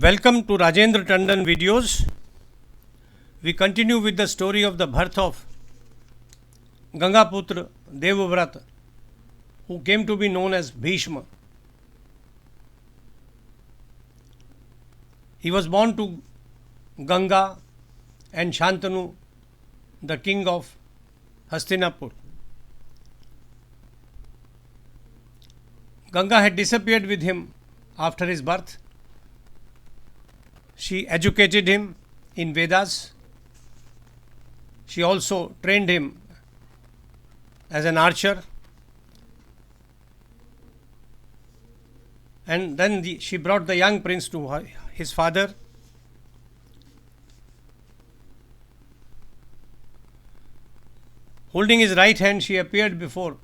Welcome to Rajendra Tandon videos. We continue with the story of the birth of Gangaputra Devabrata, who came to be known as Bhishma. He was born to Ganga and Shantanu, the king of Hastinapur. Ganga had disappeared with him after his birth. She educated him in Vedas. She also trained him as an archer. And then she brought the young prince to his father. Holding his right hand, she appeared before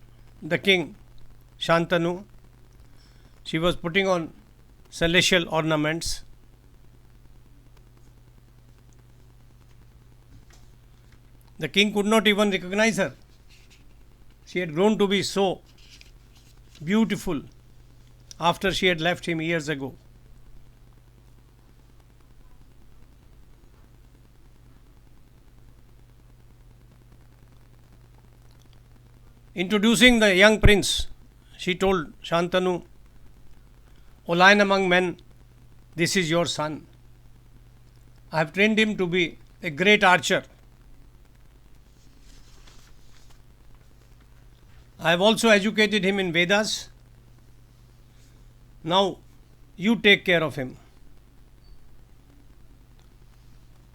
the king, Shantanu. She was putting on celestial ornaments. The king could not even recognize her. She had grown to be so beautiful after she had left him years ago. Introducing the young prince, she told Shantanu, "O lion among men, this is your son. I have trained him to be a great archer. I have also educated him in Vedas. Now you take care of him.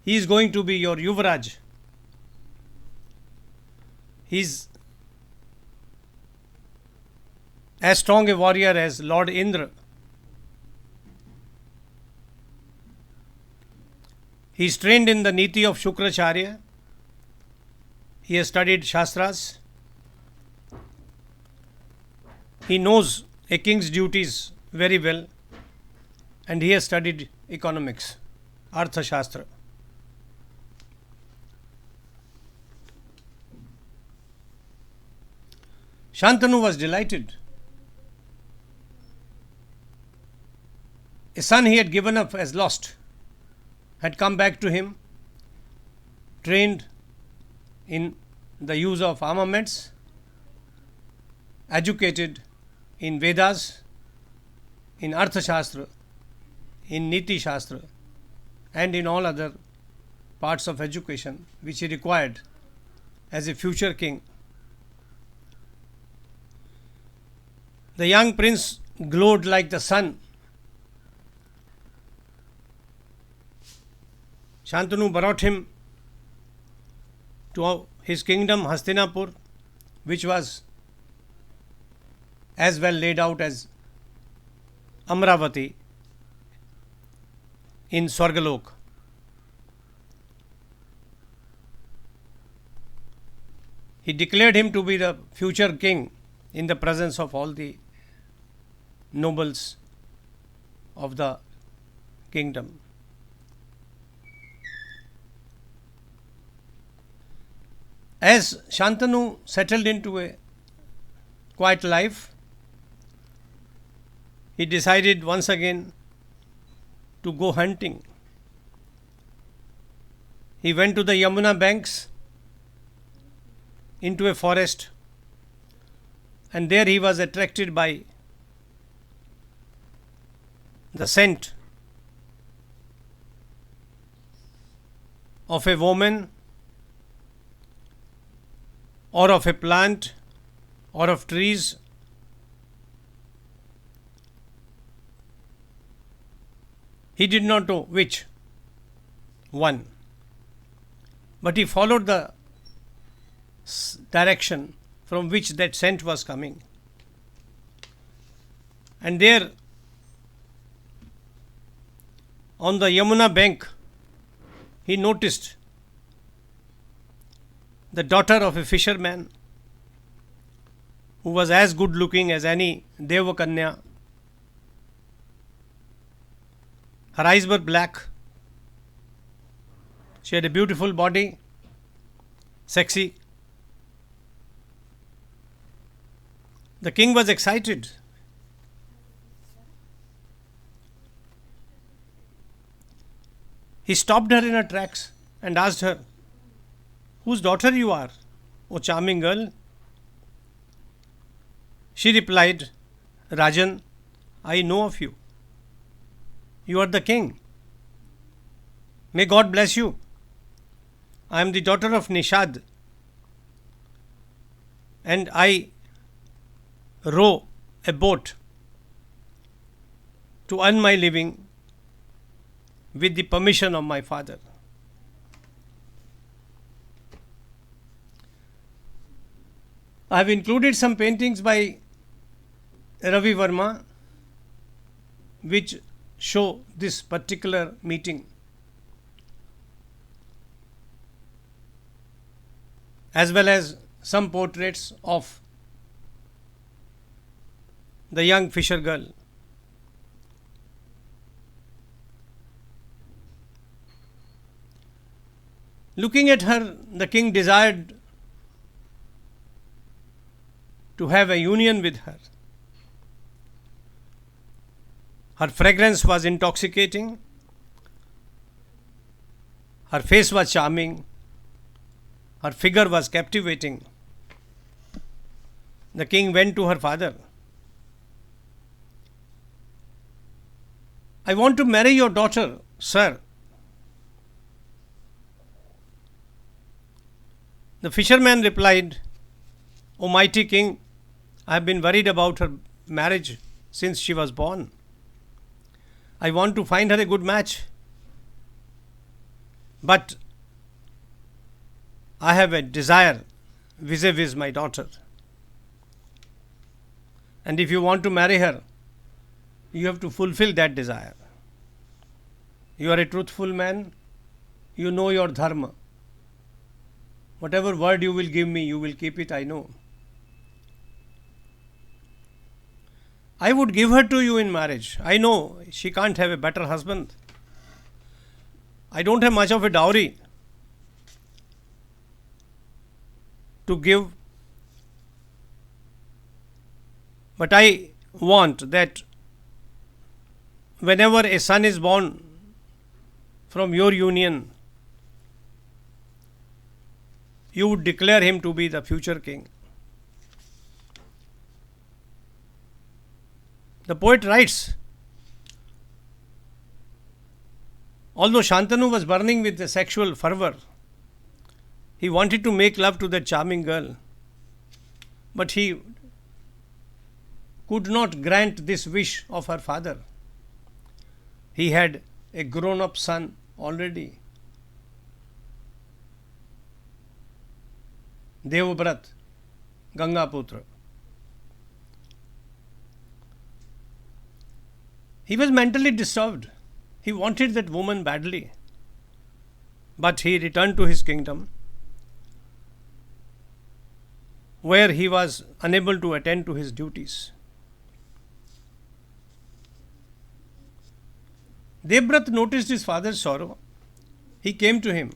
He is going to be your Yuvraj. He is as strong a warrior as Lord Indra. He is trained in the Niti of Shukracharya. He has studied Shastras. He knows a king's duties very well, and he has studied economics, Arthashastra. Shantanu was delighted. A son he had given up as lost had come back to him, trained in the use of armaments, educated in Vedas, in Arthashastra, in Niti Shastra, and in all other parts of education which he required as a future king. The young prince glowed like the sun. Shantanu brought him to his kingdom Hastinapur, which was as well laid out as Amravati in Swargalok. He declared him to be the future king in the presence of all the nobles of the kingdom. As Shantanu settled into a quiet life, he decided once again to go hunting. He went to the Yamuna banks into a forest, and there he was attracted by the scent of a woman or of a plant or of trees. He did not know which one, but he followed the direction from which that scent was coming. And there, on the Yamuna bank, he noticed the daughter of a fisherman who was as good looking as any Devakanya. Her eyes were black. She had a beautiful body, sexy. The king was excited. He stopped her in her tracks and asked her, "Whose daughter you are, O charming girl?" She replied, "Rajan, I know of you. You are the king. May God bless you. I am the daughter of Nishad, and I row a boat to earn my living with the permission of my father." I have included some paintings by Ravi Verma which show this particular meeting, as well as some portraits of the young fisher girl. Looking at her, the king desired to have a union with her. Her fragrance was intoxicating, her face was charming, her figure was captivating. The king went to her father. "I want to marry your daughter, sir." The fisherman replied, "O mighty king, I have been worried about her marriage since she was born. I want to find her a good match, but I have a desire vis-a-vis my daughter. And if you want to marry her, you have to fulfill that desire. You are a truthful man, you know your dharma. Whatever word you will give me, you will keep it, I know. I would give her to you in marriage. I know she can't have a better husband. I don't have much of a dowry to give, but I want that whenever a son is born from your union, you would declare him to be the future king." The poet writes, although Shantanu was burning with a sexual fervor, he wanted to make love to that charming girl, but he could not grant this wish of her father. He had a grown-up son already, Devabrata, Gangaputra. He was mentally disturbed. He wanted that woman badly, but he returned to his kingdom, where he was unable to attend to his duties. Devabrata noticed his father's sorrow. He came to him.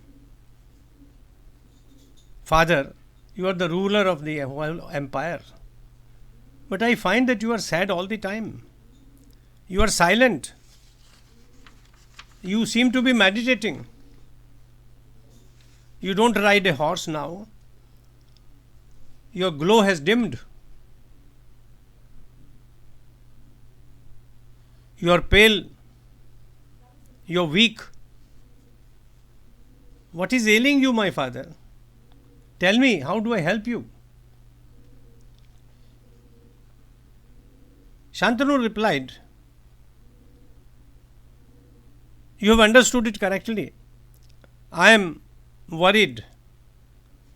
"Father, you are the ruler of the whole empire, but I find that you are sad all the time. You are silent. You seem to be meditating. You don't ride a horse now. Your glow has dimmed. You are pale. You are weak. What is ailing you, my father? Tell me, how do I help you?" Shantanu replied, "You have understood it correctly. I am worried.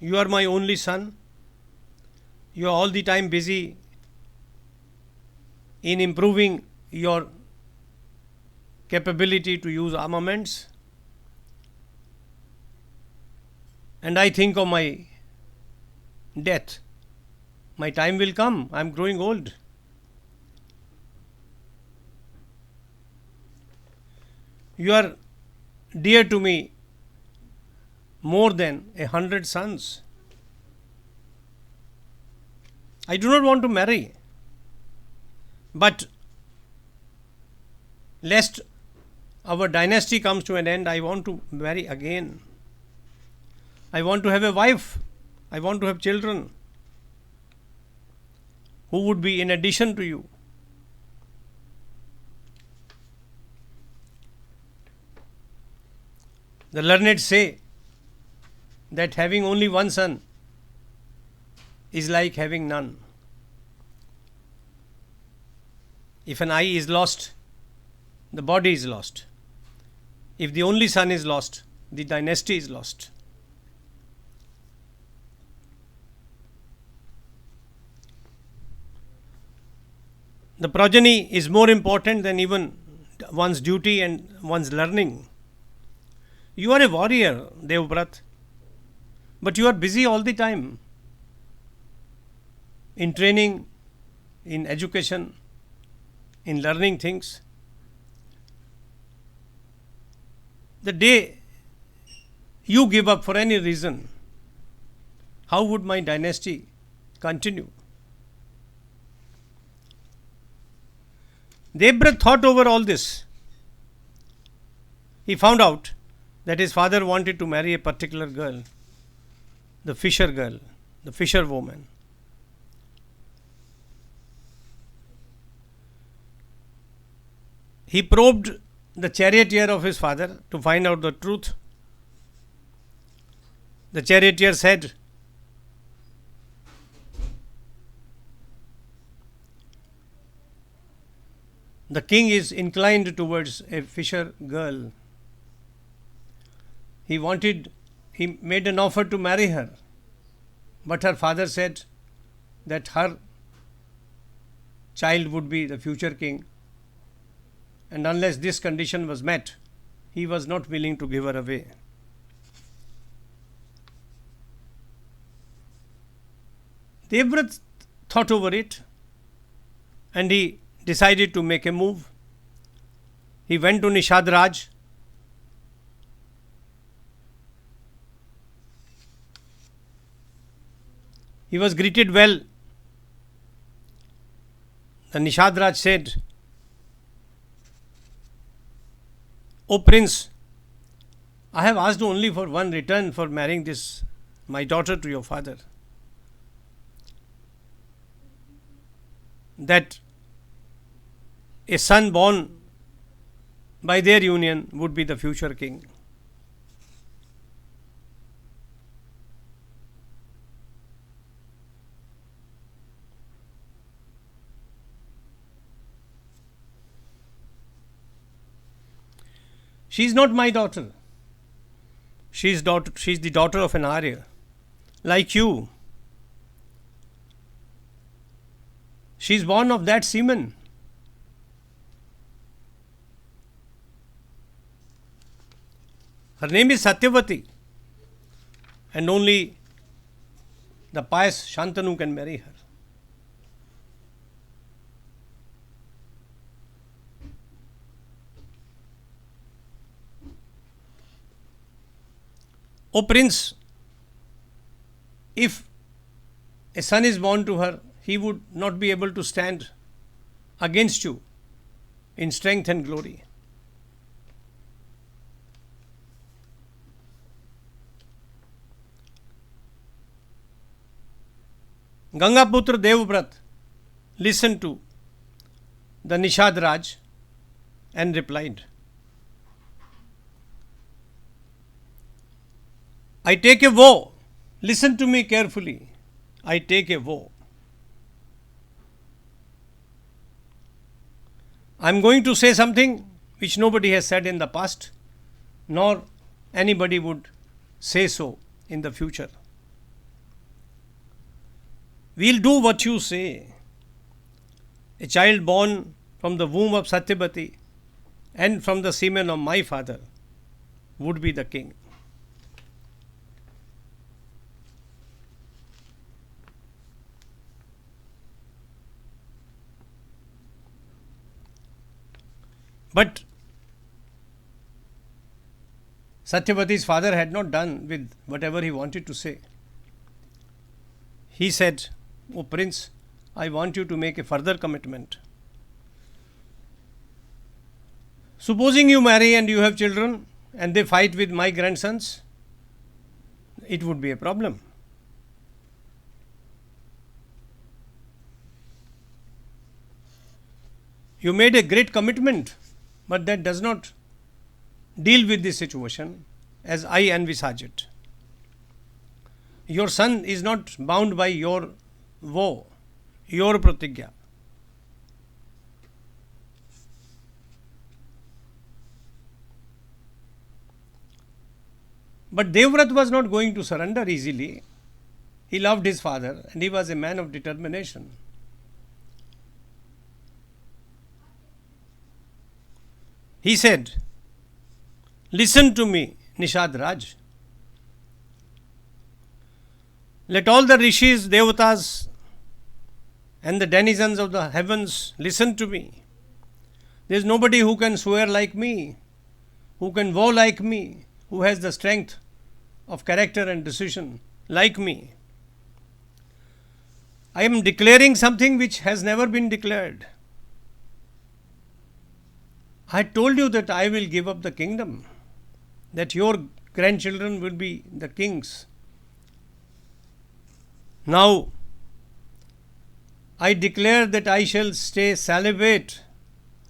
You are my only son. You are all the time busy in improving your capability to use armaments. And I think of my death. My time will come. I am growing old. You are dear to me more than 100 sons. I do not want to marry, but lest our dynasty comes to an end, I want to marry again. I want to have a wife. I want to have children who would be in addition to you. The learned say that having only one son is like having none. If an eye is lost, the body is lost. If the only son is lost, the dynasty is lost. The progeny is more important than even one's duty and one's learning. You are a warrior, Devabrata, but you are busy all the time in training, in education, in learning things. The day you give up for any reason, how would my dynasty continue? Devabrata thought over all this. He found out that his father wanted to marry a particular girl, the fisher woman. He probed the charioteer of his father to find out the truth. The charioteer said, the king is inclined towards a fisher girl. He made an offer to marry her, but her father said that her child would be the future king, and unless this condition was met, he was not willing to give her away. Devabrata thought over it and he decided to make a move. He went to Nishad Raj. He was greeted well. The Nishad Raj said, "O Prince, I have asked only for one return for marrying my daughter to your father. That a son born by their union would be the future king." She is not my daughter. She is the daughter of an Arya, like you. She is born of that semen. Her name is Satyavati, and only the pious Shantanu can marry her. O Prince, if a son is born to her, he would not be able to stand against you in strength and glory. Gangaputra Devabrata listened to the Nishad Raj and replied, "I take a vow. Listen to me carefully. I take a vow. I am going to say something which nobody has said in the past, nor anybody would say so in the future. We'll do what you say. A child born from the womb of Satyavati and from the semen of my father would be the king." But Satyavati's father had not done with whatever he wanted to say. He said, "O Prince, I want you to make a further commitment. Supposing you marry and you have children and they fight with my grandsons, it would be a problem. You made a great commitment, but that does not deal with this situation as I envisage it. Your son is not bound by your vow, your pratigya. But Devabrata was not going to surrender easily. He loved his father and he was a man of determination. He said, "Listen to me, Nishad Raj. Let all the rishis, devatas, and the denizens of the heavens listen to me. There is nobody who can swear like me, who can vow like me, who has the strength of character and decision like me. I am declaring something which has never been declared. I told you that I will give up the kingdom, that your grandchildren will be the kings. Now, I declare that I shall stay celibate.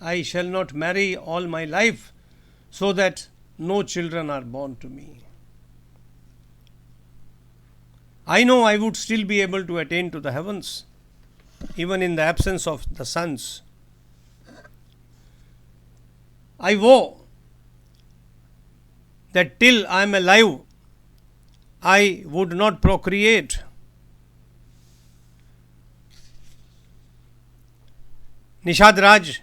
I shall not marry all my life, so that no children are born to me. I know I would still be able to attain to the heavens, even in the absence of the sons. I vow that till I am alive, I would not procreate. Nishad Raj,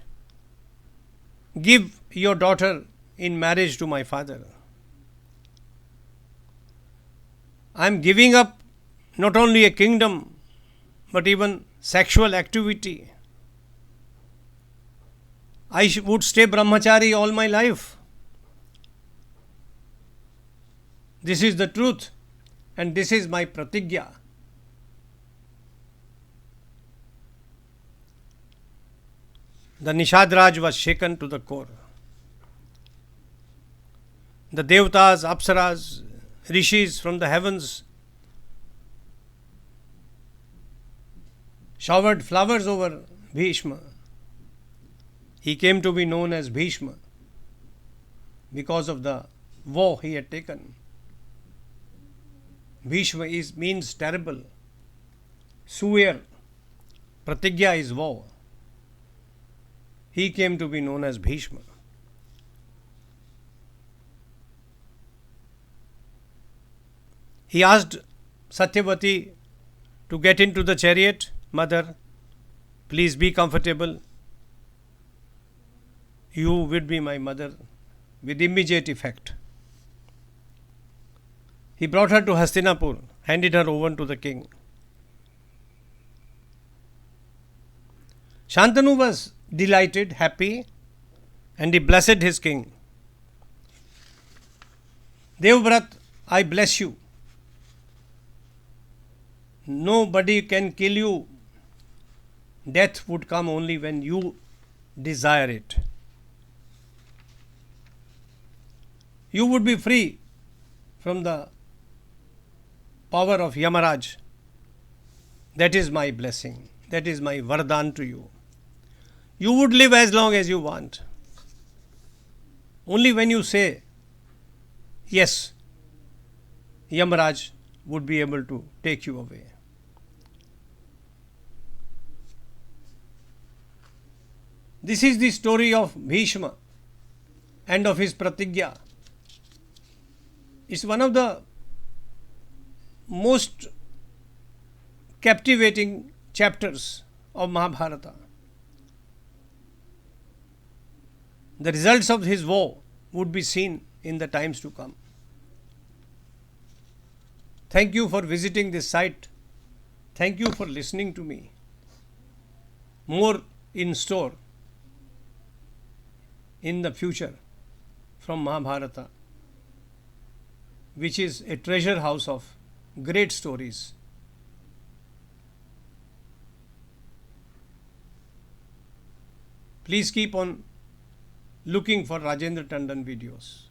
give your daughter in marriage to my father. I am giving up not only a kingdom, but even sexual activity. I would stay brahmachari all my life. This is the truth, and this is my pratigya." The Nishad Raj was shaken to the core. The devatas, apsaras, rishis from the heavens showered flowers over Bhishma. He came to be known as Bhishma because of the vow he had taken. Bhishma means terrible. Swear. Pratigya is vow. He came to be known as Bhishma. He asked Satyavati to get into the chariot. "Mother, please be comfortable. You will be my mother," with immediate effect. He brought her to Hastinapur, handed her over to the king. Shantanu was delighted, happy, and he blessed his king. "Devabrata, I bless you. Nobody can kill you. Death would come only when you desire it. You would be free from the power of Yamaraj. That is my blessing. That is my vardhan to you. You would live as long as you want. Only when you say yes, Yamaraj would be able to take you away." This is the story of Bhishma and of his pratigya. It's one of the most captivating chapters of Mahabharata. The results of his vow would be seen in the times to come. Thank you for visiting this site. Thank you for listening to me. More in store in the future from Mahabharata, which is a treasure house of great stories. Please keep on looking for Rajendra Tandon videos.